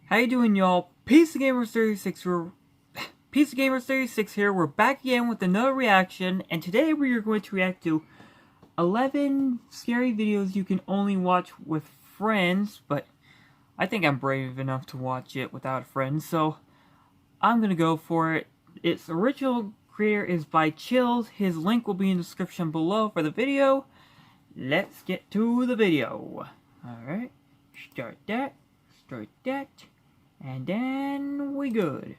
How you doing, y'all? Pizza Gamers 36. Pizza Gamers 36 here. We're back again with another reaction, and today we are going to react to 11 scary videos you can only watch with friends, but I think I'm brave enough to watch it without friends, so I'm gonna go for it. Its original creator is by Chills. His link will be in the description below for the video. Let's get to the video. Alright, start that, and then we good.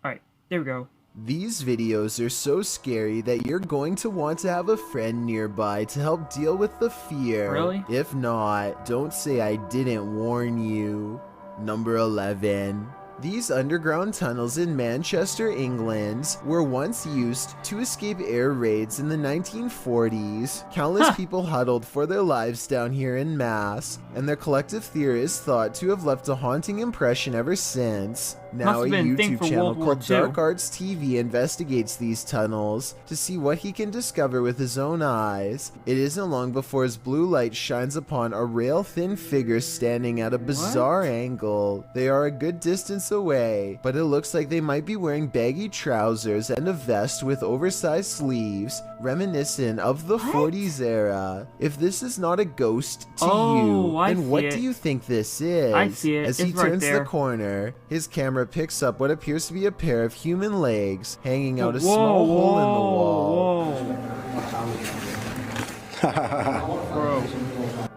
Alright, there we go. These videos are so scary that you're going to want to have a friend nearby to help deal with the fear. Really? If not, don't say I didn't warn you. Number 11. These underground tunnels in Manchester, England were once used to escape air raids in the 1940s. Countless people huddled for their lives down here in mass, and their collective theory is thought to have left a haunting impression ever since. Now a YouTube channel called Dark Arts TV investigates these tunnels to see what he can discover with his own eyes. It isn't long before his blue light shines upon a rail-thin figure standing at a bizarre angle. They are a good distance away, but it looks like they might be wearing baggy trousers and a vest with oversized sleeves, reminiscent of the 40s era. If this is not a ghost to you, then what do you think this is? I see it. As he turns the corner, his camera picks up what appears to be a pair of human legs hanging out a small hole in the wall.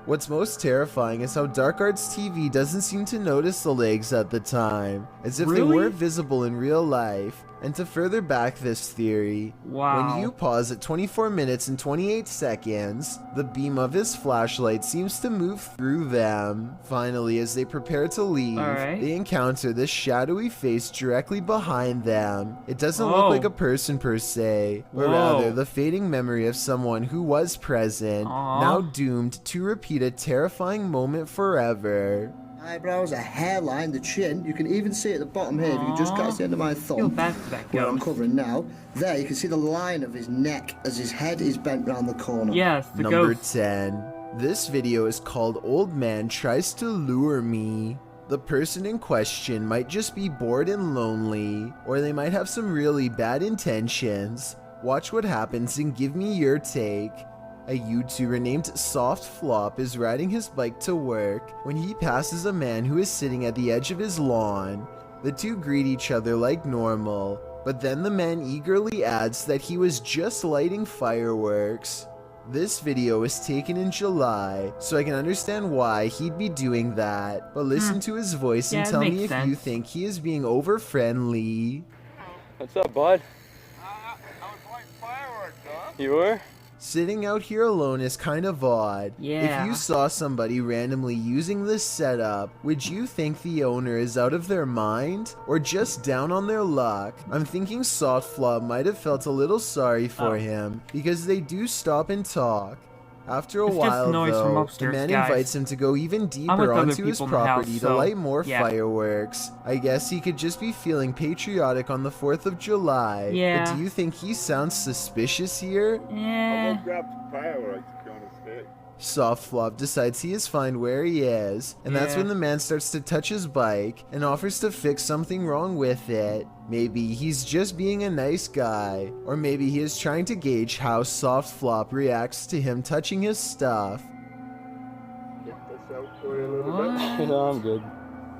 What's most terrifying is how Dark Arts TV doesn't seem to notice the legs at the time, as if they were visible in real life. And to further back this theory, when you pause at 24 minutes and 28 seconds, the beam of his flashlight seems to move through them. Finally, as they prepare to leave, they encounter this shadowy face directly behind them. It doesn't look like a person per se, but rather the fading memory of someone who was present, now doomed to repeat a terrifying moment forever. Eyebrows, a hairline, the chin. You can even see at the bottom here, if you just cut the end of my thumb, where I'm covering now. There, you can see the line of his neck as his head is bent round the corner. Yes, the Number 10. This video is called Old Man Tries to Lure Me. The person in question might just be bored and lonely, or they might have some really bad intentions. Watch what happens and give me your take. A YouTuber named SoftFlop is riding his bike to work when he passes a man who is sitting at the edge of his lawn. The two greet each other like normal, but then the man eagerly adds that he was just lighting fireworks. This video was taken in July, so I can understand why he'd be doing that, but listen to his voice and tell me if you think he is being over-friendly. What's up, bud? I was lighting fireworks, huh? You were? Sitting out here alone is kind of odd. If you saw somebody randomly using this setup, would you think the owner is out of their mind or just down on their luck? I'm thinking SoftFlop might have felt a little sorry for him because they do stop and talk. After a while, though, the man invites him to go even deeper onto his property to light more fireworks. I guess he could just be feeling patriotic on the 4th of July. But do you think he sounds suspicious here? I'm gonna grab some fireworks if you want to stay. SoftFlop decides he is fine where he is, and that's when the man starts to touch his bike and offers to fix something wrong with it. Maybe he's just being a nice guy, or maybe he is trying to gauge how SoftFlop reacts to him touching his stuff. Get this out for you a little bit. No, I'm good.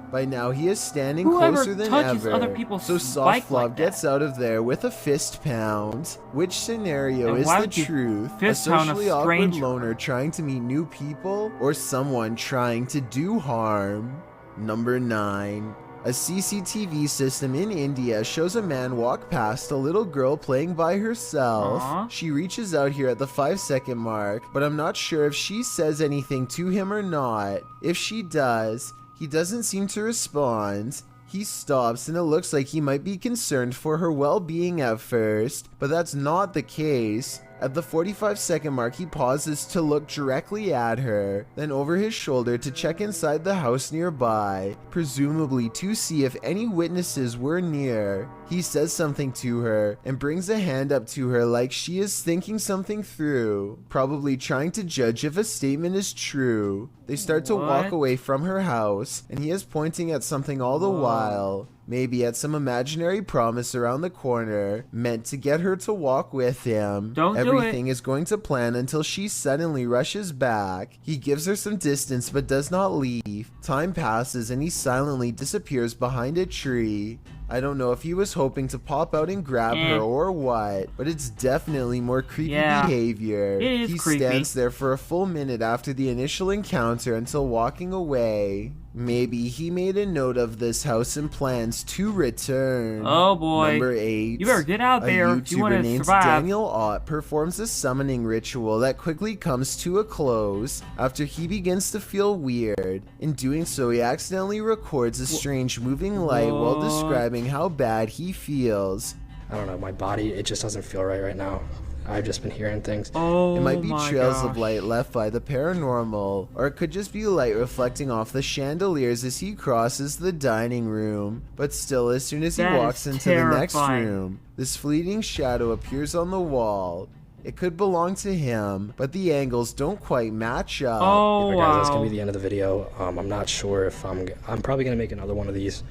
By now he is standing closer than ever, so SoftFlop gets out of there with a fist pound. Which scenario is the truth? A socially awkward loner trying to meet new people, or someone trying to do harm? Number 9. A CCTV system in India shows a man walk past a little girl playing by herself. She reaches out here at the 5-second mark, but I'm not sure if she says anything to him or not. If she does, he doesn't seem to respond. He stops and it looks like he might be concerned for her well-being at first, but that's not the case. At the 45-second mark, he pauses to look directly at her, then over his shoulder to check inside the house nearby, presumably to see if any witnesses were near. He says something to her and brings a hand up to her like she is thinking something through, probably trying to judge if a statement is true. They start to walk away from her house, and he is pointing at something all the while. Maybe at some imaginary promise around the corner, meant to get her to walk with him. Everything is going to plan until she suddenly rushes back. He gives her some distance but does not leave. Time passes and he silently disappears behind a tree. I don't know if he was hoping to pop out and grab her or what, but it's definitely more creepy behavior. He stands there for a full minute after the initial encounter until walking away. Maybe he made a note of this house and plans to return. Oh boy. Number 8. You better get out there if you want to named survive. Daniel Ott performs a summoning ritual that quickly comes to a close after he begins to feel weird. In doing so, he accidentally records a strange moving light while describing how bad he feels. I don't know, my body, it just doesn't feel right now. I've just been hearing things. It might be trails of light left by the paranormal, or it could just be light reflecting off the chandeliers as he crosses the dining room. But still, as soon as he walks into the next room, this fleeting shadow appears on the wall. It could belong to him, but the angles don't quite match up. Guys, that's gonna be the end of the video. I'm not sure if I'm probably gonna make another one of these.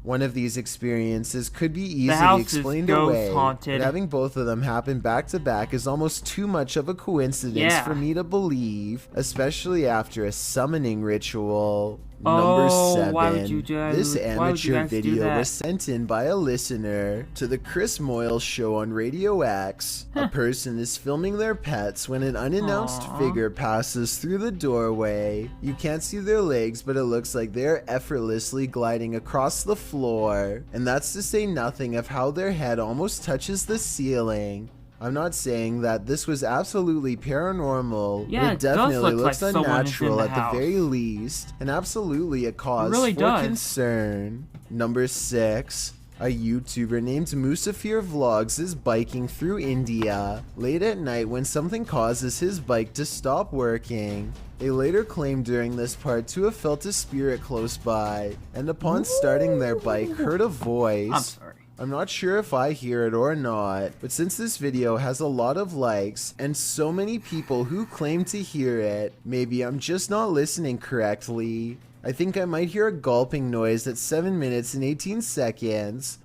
One of these experiences could be easily explained away, but having both of them happen back to back is almost too much of a coincidence for me to believe, especially after a summoning ritual. Number 7. This amateur video was sent in by a listener to the Chris Moyle Show on Radio X. A person is filming their pets when an unannounced figure passes through the doorway. You can't see their legs, but it looks like they're effortlessly gliding across the floor. And that's to say nothing of how their head almost touches the ceiling. I'm not saying that this was absolutely paranormal, but it definitely looks unnatural at the very least, and absolutely a cause for concern. Number 6. A YouTuber named Musafir Vlogs is biking through India late at night when something causes his bike to stop working. They later claimed during this part to have felt a spirit close by, and upon starting their bike heard a voice. I'm not sure if I hear it or not, but since this video has a lot of likes and so many people who claim to hear it, maybe I'm just not listening correctly. I think I might hear a gulping noise at 7 minutes and 18 seconds.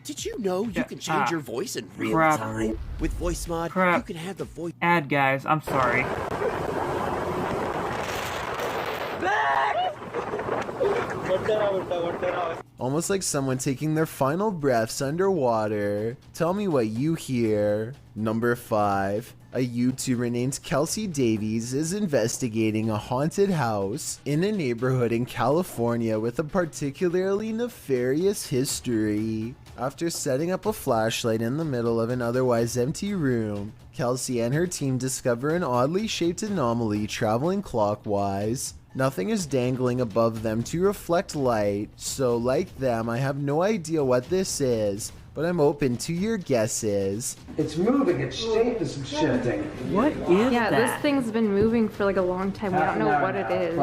Did you know you can change your voice in real time? With Voice Mod, you can have the voice... Ad, guys, I'm sorry. Almost like someone taking their final breaths underwater. Tell me what you hear. Number 5. A YouTuber named Kelsey Davies is investigating a haunted house in a neighborhood in California with a particularly nefarious history. After setting up a flashlight in the middle of an otherwise empty room, Kelsey and her team discover an oddly shaped anomaly traveling clockwise. Nothing is dangling above them to reflect light, so like them, I have no idea what this is, but I'm open to your guesses. It's moving, its shape is shifting. What is that? Yeah, this thing's been moving for like a long time. We don't know what it is.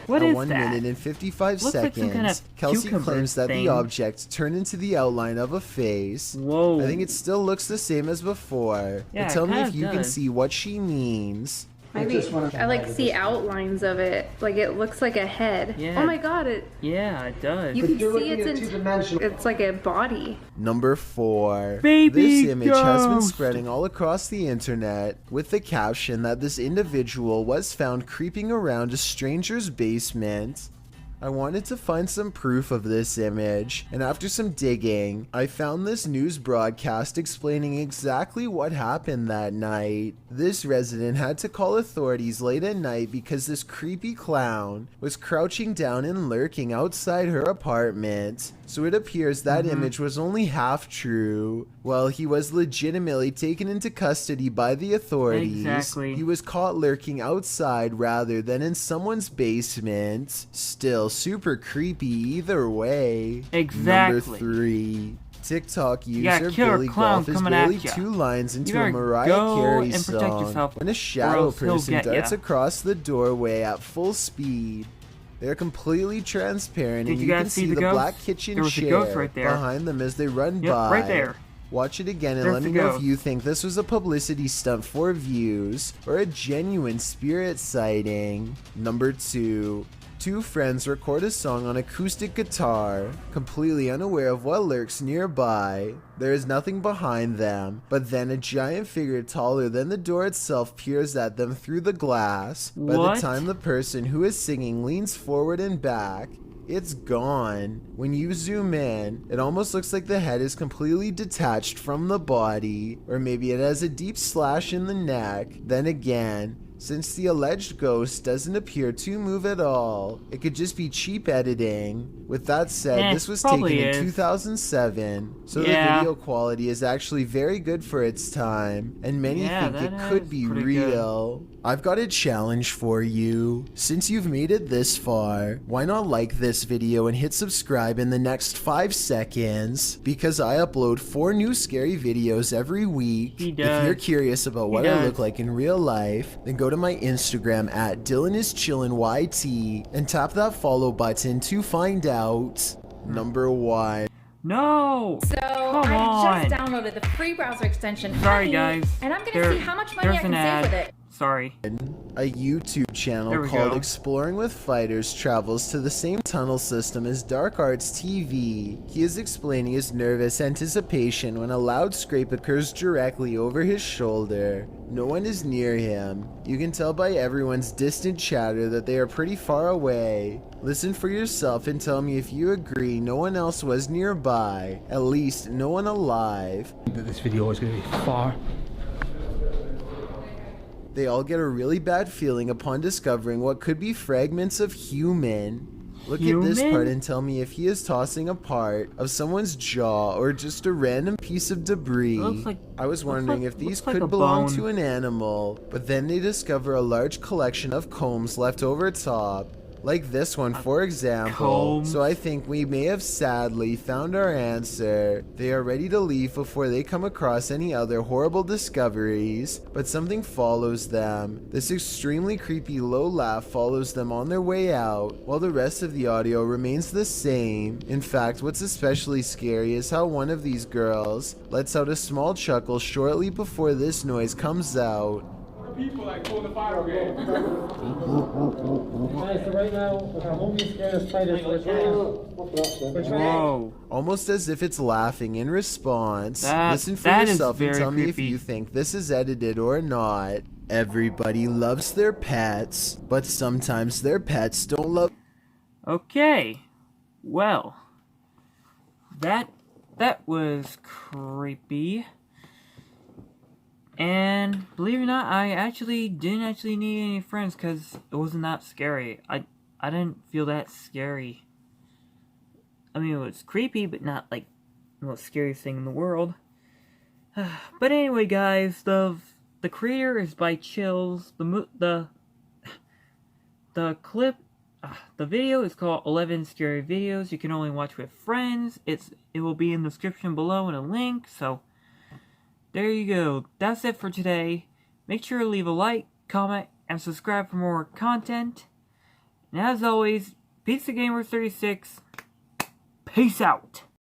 What is 1 that? minute and 55 Looks seconds, like some kind of Kelsey claims that thing. the object turned into the outline of a face. Whoa. I think it still looks the same as before. Yeah, But tell it me if kinda you can does. see what she means. Maybe I like see outlines of it. Like it looks like a head. Yeah. Oh my god, it It does. you can see it's like a body. Number 4. Baby This image has been ghost. spreading all across the internet with the caption that this individual was found creeping around a stranger's basement. I wanted to find some proof of this image, and after some digging, I found this news broadcast explaining exactly what happened that night. This resident had to call authorities late at night because this creepy clown was crouching down and lurking outside her apartment. So it appears that image was only half true. While he was legitimately taken into custody by the authorities, Exactly. he was caught lurking outside rather than in someone's basement. Still, super creepy either way. Exactly. Number 3. TikTok got user Killer Billy Clown Golf is coming barely at ya. 2 lines into You a better Mariah go Carey and protect song yourself, when a or shadow else he'll person get darts ya. across the doorway at full speed. They're completely transparent, Did and you you guys can see see the the ghost? black kitchen There was a chair ghost right there. behind them as they run Yep, by. right there. Watch it again and There's let me the know if ghost. you think this was a publicity stunt for views or a genuine spirit sighting. Number 2. 2 friends record a song on acoustic guitar, completely unaware of what lurks nearby. There is nothing behind them, but then a giant figure taller than the door itself peers at them through the glass. By the What? time the person who is singing leans forward and back, it's gone. When you zoom in, it almost looks like the head is completely detached from the body, or maybe it has a deep slash in the neck. Then again, since the alleged ghost doesn't appear to move at all, it could just be cheap editing. With that said, this was taken probably in is. 2007, so Yeah. the video quality is actually very good for its time, and many Yeah, think it that could is be pretty real. I've got a challenge for you. Since you've made it this far, why not like this video and hit subscribe in the next 5 seconds? Because I upload 4 new scary videos every week. He If does. you're curious about what He I does. look like in real life, then go to my Instagram at DylanIsChillinYT and tap that follow button to find out. Number 1. No! So Come I on. just downloaded the free browser extension. Sorry, Honey, guys. And I'm gonna There- see how much money I there's can an save ad. with it. Sorry. A YouTube channel There we called go. Exploring with Fighters travels to the same tunnel system as Dark Arts TV. He is explaining his nervous anticipation when a loud scrape occurs directly over his shoulder. No one is near him. You can tell by everyone's distant chatter that they are pretty far away. Listen for yourself and tell me if you agree no one else was nearby. At least no one alive. This video is going to be far. They all get a really bad feeling upon discovering what could be fragments of human. Look at this Human? part and tell me if he is tossing a part of someone's jaw or just a random piece of debris. Looks like- I was wondering if these looks like could a belong bone. to an animal, but then they discover a large collection of combs left over top. Like this one, for example. combs. So I think we may have sadly found our answer. They are ready to leave before they come across any other horrible discoveries, but something follows them. This extremely creepy low laugh follows them on their way out, while the rest of the audio remains the same. In fact, what's especially scary is how one of these girls lets out a small chuckle shortly before this noise comes out. People like pull the fire game. So right now, our homie scared of spiders. Whoa. Almost as if it's laughing in response. That- Listen for that is yourself and very tell me if creepy. you think this is edited or not. Everybody loves their pets, but sometimes their pets don't love. Okay. Well. That was creepy. And believe it or not, I didn't actually need any friends because it wasn't that scary. I didn't feel that scary. I mean, it was creepy, but not like the most scariest thing in the world. But anyway, guys, the creator is by Chills. The video is called 11 Scary Videos. You can only watch with friends. It will be in the description below in a link. So there you go. That's it for today. Make sure to leave a like, comment, and subscribe for more content. And as always, Pizza Gamer 36. Peace out.